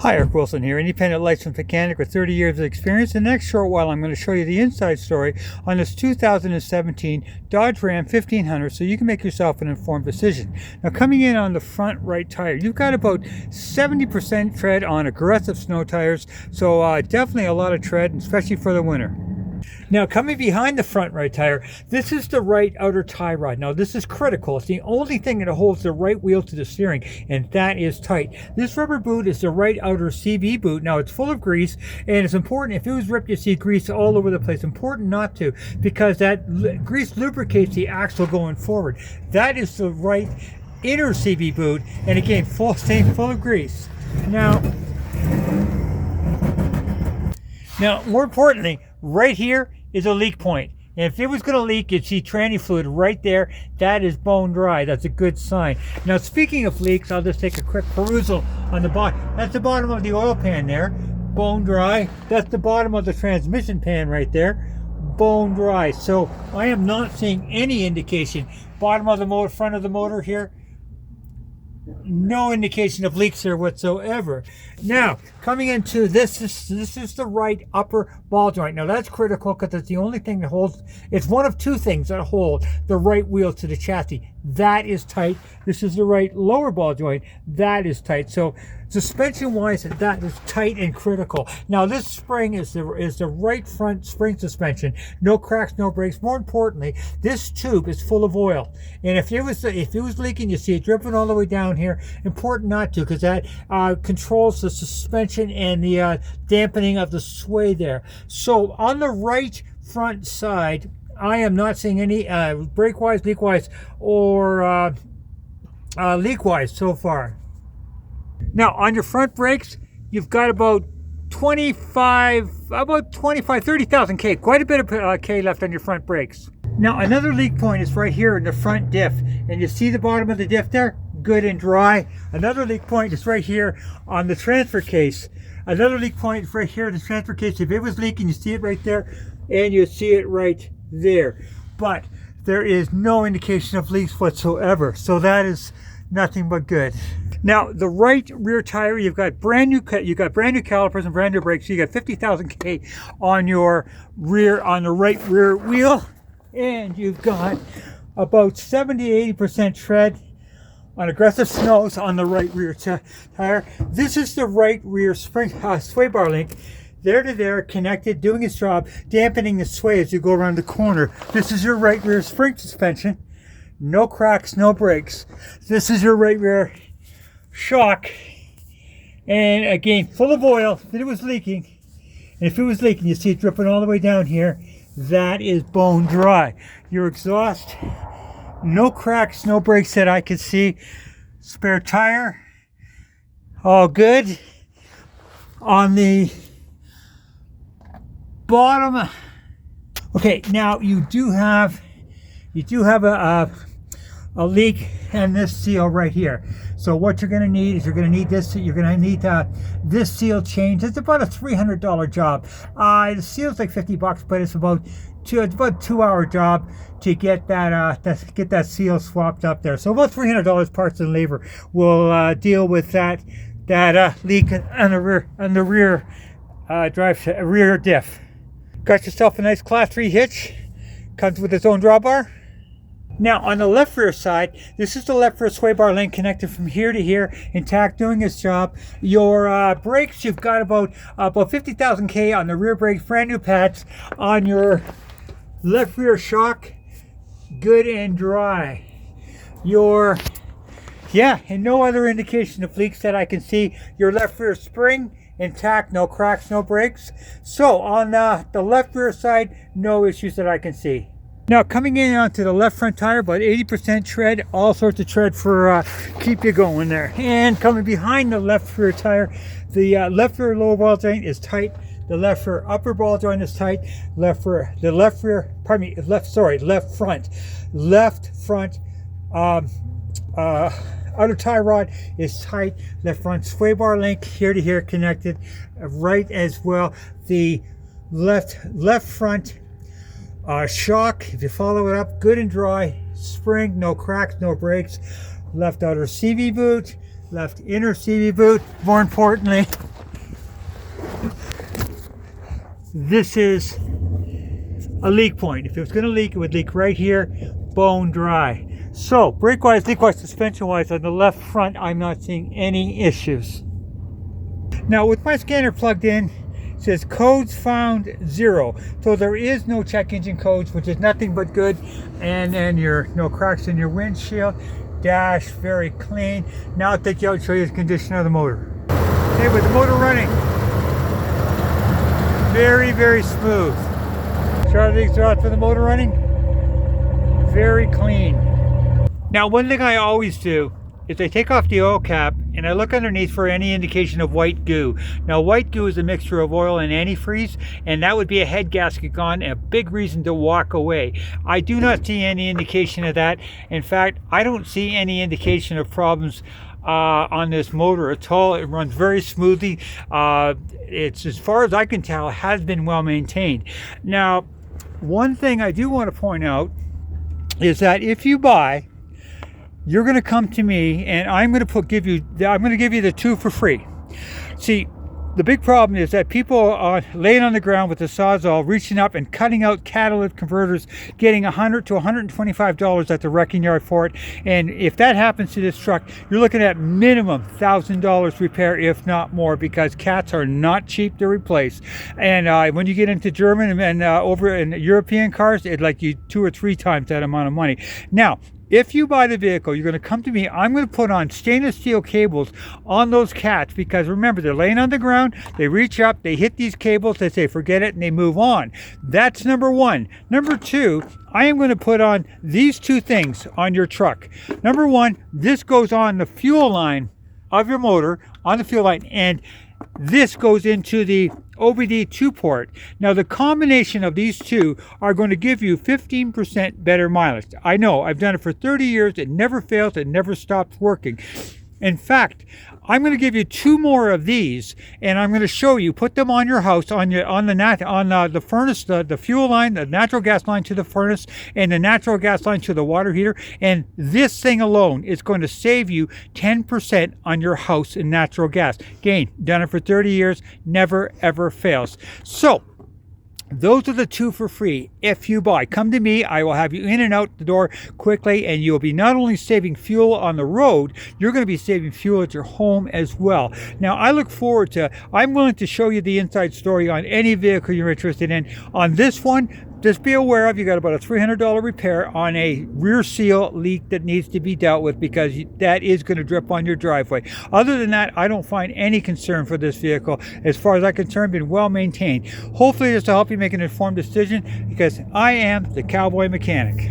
Hi, Eric Wilson here, independent licensed mechanic with 30 years of experience. In the next short while, I'm going to show you the inside story on this 2017 Dodge Ram 1500 so you can make yourself an informed decision. Now, coming in on the front right tire, you've got about 70% tread on aggressive snow tires, so definitely a lot of tread, especially for the winter. Now, coming behind the front right tire, this is the right outer tie rod. Now, this is critical. It's the only thing that holds the right wheel to the steering, and that is tight. This rubber boot is the right outer CV boot. Now, it's full of grease, and it's important. If it was ripped, you see grease all over the place. Important not to, because that grease lubricates the axle going forward. That is the right inner CV boot, and again, staying full of grease. Now, more importantly, right here is a leak point. And if it was going to leak, you'd see tranny fluid right there. That is bone dry. That's a good sign. Now, speaking of leaks, I'll just take a quick perusal on the bottom. That's the bottom of the oil pan there. Bone dry. That's the bottom of the transmission pan right there. Bone dry. So I am not seeing any indication. Bottom of the motor, front of the motor here. No indication of leaks there whatsoever. Now, coming into this is the right upper ball joint. Now, that's critical because it's the only thing that holds, it's one of two things that hold the right wheel to the chassis. That is tight. This is the right lower ball joint. That is tight. So, suspension-wise, that is tight and critical. Now, this spring is the right front spring suspension. No cracks, no breaks. More importantly, this tube is full of oil. And if it was leaking, you see it dripping all the way down here. Important not to, because that controls the suspension and the dampening of the sway there. So, on the right front side, I am not seeing any brake-wise, leak-wise, or leak-wise so far. Now, on your front brakes, you've got about 30,000 K, quite a bit of K left on your front brakes. Now, another leak point is right here in the front diff, and you see the bottom of the diff there? Good and dry. Another leak point is right here on the transfer case. Another leak point is right here in the transfer case. If it was leaking, you see it right there, and you see it right there. But there is no indication of leaks whatsoever, so that is nothing but good. Now, the right rear tire, you've got brand new calipers and brand new brakes. So you got 50,000 K on your rear, on the right rear wheel, and you've got about 70-80% tread on aggressive snows on the right rear tire. This is the right rear spring sway bar link, there to there, connected, doing its job, dampening the sway as you go around the corner. This is your right rear spring suspension. No cracks, no breaks. This is your right rear shock, and again, full of oil. If it was leaking, and if it was leaking, you see it dripping all the way down here. That is bone dry. Your exhaust, no cracks, no breaks that I could see. Spare tire, all good. On the bottom, okay, now you do have a leak in this seal right here. So what you're going to need is this seal change. It's about a $300 job. The seal's like $50, but it's about a 2-hour job to get that seal swapped up there. So about $300 parts and labor will deal with that leak on the rear rear diff. Got yourself a nice Class 3 hitch. Comes with its own drawbar. Now, on the left rear side, this is the left rear sway bar link connected from here to here, intact, doing its job. Your brakes, you've got about 50,000 K on the rear brakes, brand new pads. On your left rear shock, good and dry. And no other indication of leaks that I can see. Your left rear spring, intact, no cracks, no breaks. So, on the left rear side, no issues that I can see. Now, coming in onto the left front tire, about 80% tread, all sorts of tread for keep you going there. And coming behind the left rear tire, the left rear lower ball joint is tight. The left rear upper ball joint is tight. Left front outer tie rod is tight. Left front sway bar link here to here connected. Right as well. The left front shock, if you follow it up, good and dry. Spring, no cracks, no breaks. Left outer CV boot, left inner CV boot. More importantly, this is a leak point. If it was going to leak, it would leak right here, bone dry. So brake-wise, leak-wise, suspension-wise, on the left front, I'm not seeing any issues. Now with my scanner plugged in, it says codes found 0. So there is no check engine codes, which is nothing but good. And then no cracks in your windshield. Dash very clean. Now I'll take you out and show you the condition of the motor. Okay, with the motor running, very, very smooth. Charlie throughout for the motor running, very clean. Now one thing I always do is I take off the oil cap and I look underneath for any indication of white goo. Now white goo is a mixture of oil and antifreeze, and that would be a head gasket gone, and a big reason to walk away. I do not see any indication of that. In fact, I don't see any indication of problems on this motor at all. It runs very smoothly. It's, as far as I can tell, has been well maintained. Now, one thing I do want to point out is that if you buy, you're going to come to me and I'm going to give you the 2 for free. See, the big problem is that people are laying on the ground with the Sawzall, reaching up and cutting out catalytic converters, getting $100 to $125 at the wrecking yard for it. And if that happens to this truck, you're looking at minimum $1,000 repair, if not more, because cats are not cheap to replace. And when you get into German and over in European cars, it's like you 2 or 3 times that amount of money. Now, if you buy the vehicle, you're going to come to me. I'm going to put on stainless steel cables on those cats, because remember, they're laying on the ground, they reach up, they hit these cables, they say forget it, and they move on. That's number 1. Number 2, I am going to put on these 2 things on your truck. Number 1, this goes on the fuel line of your motor, on the fuel line, and this goes into the OBD2 port. Now the combination of these 2 are going to give you 15% better mileage. I know, I've done it for 30 years. It never fails. It never stops working. In fact, I'm going to give you 2 more of these, and I'm going to show you. Put them on your house, on the furnace, the fuel line, the natural gas line to the furnace, and the natural gas line to the water heater. And this thing alone is going to save you 10% on your house in natural gas. Again, done it for 30 years, never ever fails. So those are the 2 for free if you buy. Come to me. I will have you in and out the door quickly, and you'll be not only saving fuel on the road, you're going to be saving fuel at your home as well. Now, I look forward to, I'm willing to show you the inside story on any vehicle you're interested in. On this one, just be aware of, you got about a $300 repair on a rear seal leak that needs to be dealt with, because that is going to drip on your driveway. Other than that, I don't find any concern for this vehicle. As far as I'm concerned, been well maintained. Hopefully this will help you make an informed decision, because I am the Cowboy Mechanic.